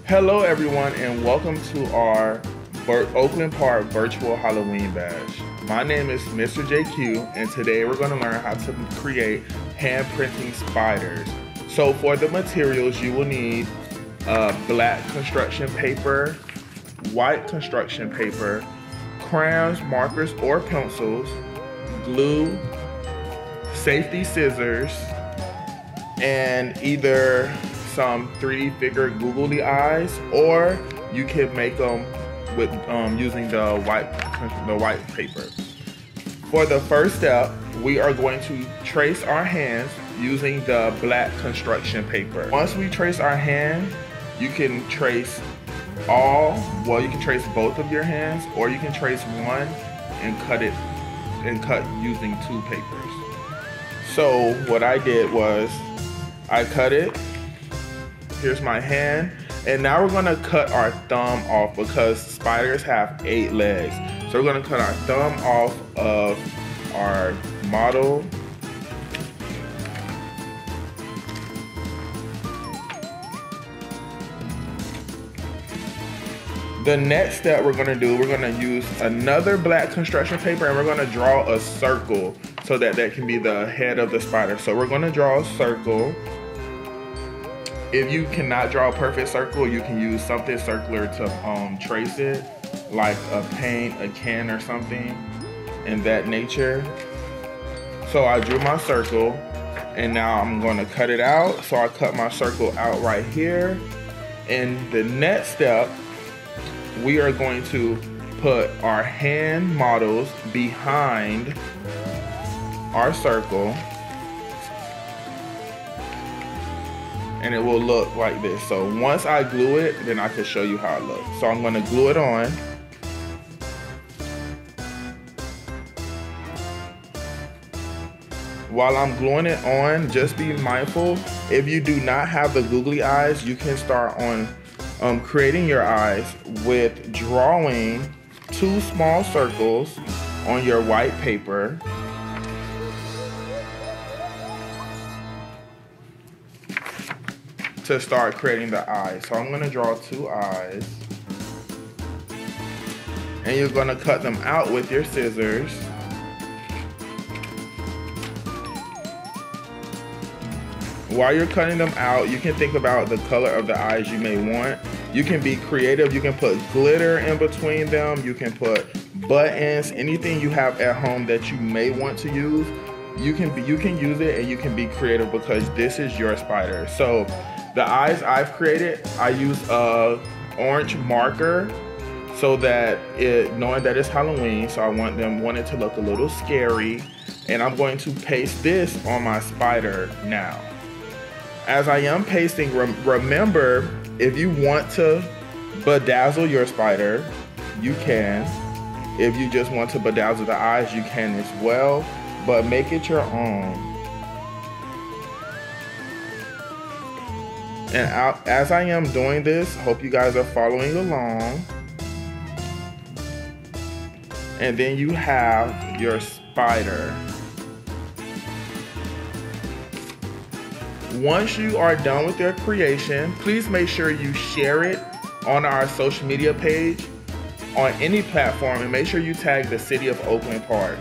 Hello everyone and welcome to our Oakland Park virtual Halloween bash. My name is Mr. JQ and today we're going to learn how to create hand printing spiders. So for the materials you will need black construction paper, white construction paper, crayons, markers or pencils, glue, safety scissors, and either some 3D figure googly eyes, or you can make them with using the white paper. For the first step, we are going to trace our hands using the black construction paper. Once we trace our hand, you can trace you can trace both of your hands, or you can trace one and cut using two papers. So what I did was I cut it. Here's my hand, and now we're gonna cut our thumb off because spiders have 8 legs. So we're gonna cut our thumb off of our model. The next step we're gonna use another black construction paper, and we're gonna draw a circle so that can be the head of the spider. So we're gonna draw a circle. If you cannot draw a perfect circle, you can use something circular to trace it, like a paint, a can, or something in that nature. So I drew my circle, and now I'm going to cut it out. So I cut my circle out right here. And the next step, we are going to put our hand models behind our circle. And it will look like this. So once I glue it, then I can show you how it looks. So I'm gonna glue it on. While I'm gluing it on, just be mindful, if you do not have the googly eyes, you can start on creating your eyes with drawing 2 small circles on your white paper. To start creating the eyes. So I'm gonna draw 2 eyes, and you're gonna cut them out with your scissors. While you're cutting them out, you can think about the color of the eyes you may want. You can be creative. You can put glitter in between them. You can put buttons, anything you have at home that you may want to use. You can use it, and you can be creative because this is your spider. So the eyes I've created, I use a orange marker so that knowing that it's Halloween, so I want it to look a little scary, and I'm going to paste this on my spider now. As I am pasting, remember, if you want to bedazzle your spider, you can. If you just want to bedazzle the eyes, you can as well, but make it your own. And as I am doing this, hope you guys are following along. And then you have your spider. Once you are done with your creation, please make sure you share it on our social media page on any platform, and make sure you tag the city of Oakland Park.